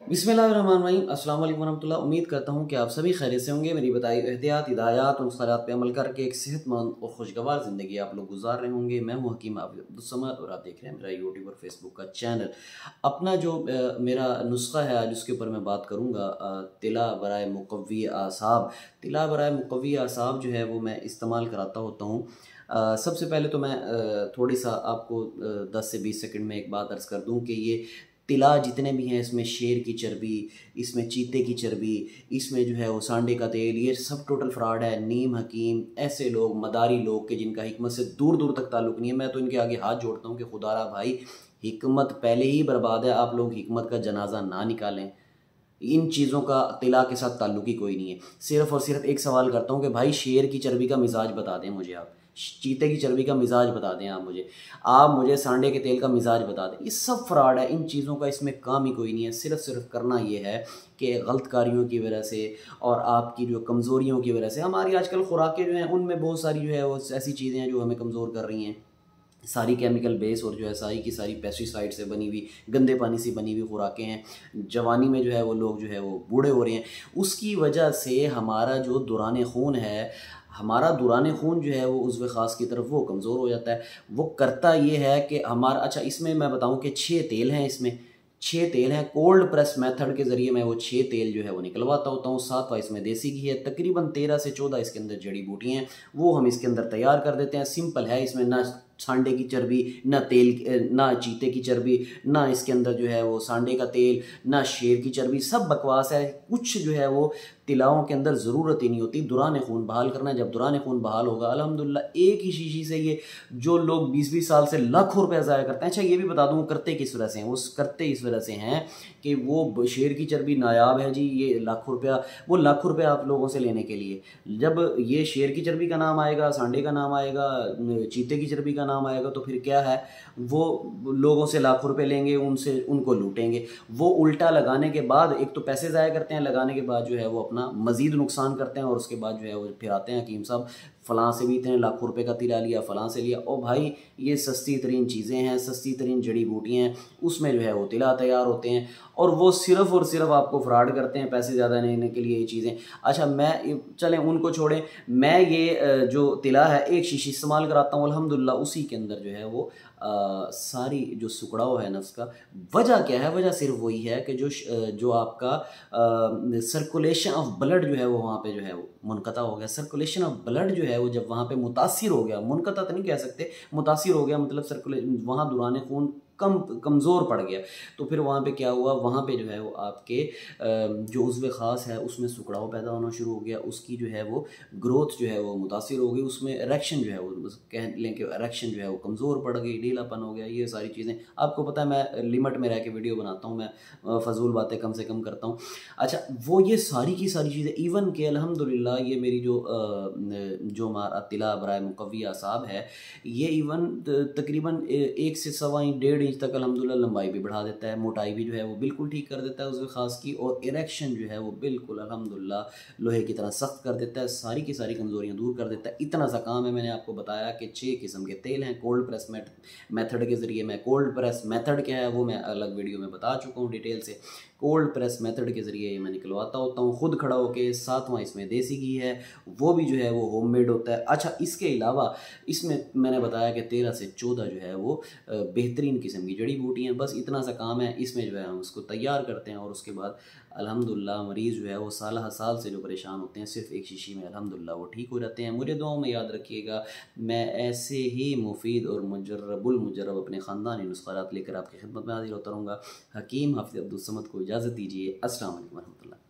बिस्मिल्लाहिर्रहमानिर्रहीम। अस्सलाम वालेकुम वरहमतुल्लाह। उम्मीद करता हूँ कि आप सभी खैरियत से होंगे। मेरी बताई एहतियात, हिदायत और नुस्ख़ात पे अमल करके एक सेहतमंद और खुशगवार ज़िंदगी आप लोग गुजार रहे होंगे। मैं हूँ हकीम हाफ़िज़ अब्दुल समद और आप देख रहे हैं मेरा यूट्यूब और फेसबुक का चैनल। अपना जो मेरा नुस्ख़ा है आज उसके ऊपर मैं बात करूँगा। तिला बराए मुक़व्वी आसाब। तिला बराए मुक़व्वी आसाब जो है वो मैं इस्तेमाल कराता होता हूँ। सबसे पहले तो मैं थोड़ी सा आपको 10 से 20 सेकंड में एक बात अर्ज़ कर दूँ कि ये तिला जितने भी हैं, इसमें शेर की चर्बी, इसमें चीते की चर्बी, इसमें जो है वो सांडे का तेल, ये सब टोटल फ्रॉड है। नीम हकीम ऐसे लोग, मदारी लोग के जिनका हिकमत से दूर दूर तक ताल्लुक़ नहीं है, मैं तो इनके आगे हाथ जोड़ता हूँ कि खुदारा भाई, हिकमत पहले ही बर्बाद है, आप लोग हिकमत का जनाजा ना निकालें। इन चीज़ों का तिला के साथ ताल्लुक ही कोई नहीं है। सिर्फ़ और सिर्फ एक सवाल करता हूँ कि भाई शेर की चर्बी का मिज़ाज बता दें मुझे आप, चीते की चर्बी का मिज़ाज बता दें आप मुझे सांडे के तेल का मिज़ाज बता दें। ये सब फ्रॉड है, इन चीज़ों का इसमें काम ही कोई नहीं है। सिर्फ़ करना ये है कि गलत कारियों की वजह से और आपकी जो कमज़ोरियों की वजह से हमारी आजकल खुराकें जो हैं उनमें बहुत सारी जो है वो ऐसी चीज़ें हैं जो हमें कमज़ोर कर रही हैं। सारी केमिकल बेस और जो है सारी की सारी पेस्टिसाइड से बनी हुई, गंदे पानी से बनी हुई खुराकें हैं। जवानी में जो है वो लोग जो है वो बूढ़े हो रहे हैं। उसकी वजह से हमारा जो दौरान खून है, हमारा दौरान खून जो है वो उज़्व ख़ास की तरफ वो कमज़ोर हो जाता है। वो करता ये है कि हमारा, अच्छा इसमें मैं बताऊँ कि 6 तेल हैं, इसमें 6 तेल हैं। कोल्ड प्रेस मेथड के ज़रिए मैं वो 6 तेल जो है वो निकलवाता होता हूँ। 7वां इसमें देसी घी है, तकरीबन 13 से 14 इसके अंदर जड़ी बूटियाँ हैं, वो हम इसके अंदर तैयार कर देते हैं। सिंपल है, इसमें ना सांडे की चर्बी, ना तेल, ना चीते की चर्बी, ना इसके अंदर जो है वो सांडे का तेल, ना शेर की चर्बी, सब बकवास है। कुछ जो है वो तिलाओं के अंदर ज़रूरत ही नहीं होती। दौरान खून बहाल करना है, जब दौरान खून बहाल होगा अल्हम्दुलिल्लाह एक ही शीशी से ये जो लोग 20-20 साल से लाखों रुपया ज़ाया करते हैं। अच्छा ये भी बता दूँ करते किस वजह से हैं, वो करते इस वजह से हैं कि वो शेर की चर्बी नायाब है जी, ये लाखों रुपया, वो लाखों रुपया आप लोगों से लेने के लिए। जब ये शेर की चर्बी का नाम आएगा, सांडे का नाम आएगा, चीते की चर्बी का नाम आएगा, तो फिर क्या है, वो लोगों से लाखों रुपए लेंगे, उनसे उनको लूटेंगे। वो उल्टा लगाने के बाद एक तो पैसे ज़ाया करते हैं, लगाने के बाद जो है वो अपना मज़ीद नुकसान करते हैं और उसके बाद जो है वो फिर आते हैं हकीम साहब फ़लाँ से भी इतने लाखों रुपए का तिला लिया, फ़लाँ से लिया। और भाई ये सस्ती तरीन चीज़ें हैं, सस्ती तरीन जड़ी बूटियाँ हैं, उसमें जो है वो तिला तैयार होते हैं और वो सिर्फ़ और सिर्फ आपको फ्रॉड करते हैं पैसे ज़्यादा लेने के लिए ये चीज़ें। अच्छा मैं, चलें उनको छोड़ें, मैं ये जो तिला है एक शीशी इस्तेमाल कराता हूँ अल्हम्दुलिल्लाह। उसी के अंदर जो है वो सारी जो सुकड़ाव है नफ्स का, वजह क्या है, वजह सिर्फ वही है कि जो आपका सर्कुलेशन ऑफ ब्लड जो है वो वहाँ पे जो है वो मुनक़ता हो गया। सर्कुलेशन ऑफ ब्लड जो है वो जब वहाँ पे मुतासिर हो गया, मुनक़ता तो नहीं कह सकते, मुतासिर हो गया मतलब वहाँ दौरान खून कमज़ोर पड़ गया। तो फिर वहाँ पे क्या हुआ, वहाँ पे जो है वो आपके जो उज़्व ख़ास है उसमें सुकड़ाव पैदा होना शुरू हो गया, उसकी जो है वो ग्रोथ जो है वो मुतासिर हो गई, उसमें इरेक्शन जो है वो कह लें कि इरेक्शन जो है वो कमज़ोर पड़ गई, ढीलापन हो गया। ये सारी चीज़ें आपको पता है, मैं लिमिट में रह के वीडियो बनाता हूँ, मैं फ़ज़ूल बातें कम से कम करता हूँ। अच्छा वो ये सारी की सारी चीज़ें, इवन के अल्हम्दुलिल्लाह ये मेरी जो हमारा तिला बराए मुक़व्वी आसाब है, ये इवन तकरीबन 1 से सवा इंच 1.5 इंच तक अल्हम्दुलिल्लाह लंबाई भी बढ़ा देता है, मोटाई भी जो है वो बिल्कुल ठीक कर देता है उसके ख़ास की, और इरेक्शन जो है वो बिल्कुल अल्हम्दुलिल्लाह लोहे की तरह सख्त कर देता है, सारी की सारी कमज़ोरियाँ दूर कर देता है। इतना सा काम है। मैंने आपको बताया कि 6 किस्म के तेल हैं। कोल्ड प्रेस मेथड के ज़रिए, मैं कोल्ड प्रेस मेथड क्या है वो मैं अलग वीडियो में बता चुका हूँ डिटेल से। कोल्ड प्रेस मेथड के ज़रिए ये मैं निकलवाता होता हूँ खुद खड़ा होकर। 7वां इसमें देसी घी है, वो भी जो है वो होममेड होता है। अच्छा इसके अलावा इसमें मैंने बताया कि 13 से 14 जो है वो बेहतरीन किस्म की जड़ी बूटियाँ, बस इतना सा काम है। इसमें जो है हम उसको तैयार करते हैं और उसके बाद अल्हम्दुलिल्लाह मरीज़ जो है वो साल साल से जो परेशान होते हैं, सिर्फ़ एक शीशी में अल्हम्दुलिल्लाह वो ठीक हो जाते हैं। मुझे दुआओं में याद रखिएगा। मैं ऐसे ही मुफीद और मुजर्रबुल मुजर्रब अपने ख़ानदानी नुस्ख़ात लेकर आपकी खिदमत में हाज़िर होता रहूँगा। हकीम हाफ़िज़ अब्दुल समद को इजाज़त दीजिए। अस्सलाम वालेकुम वरहमतुल्लाह।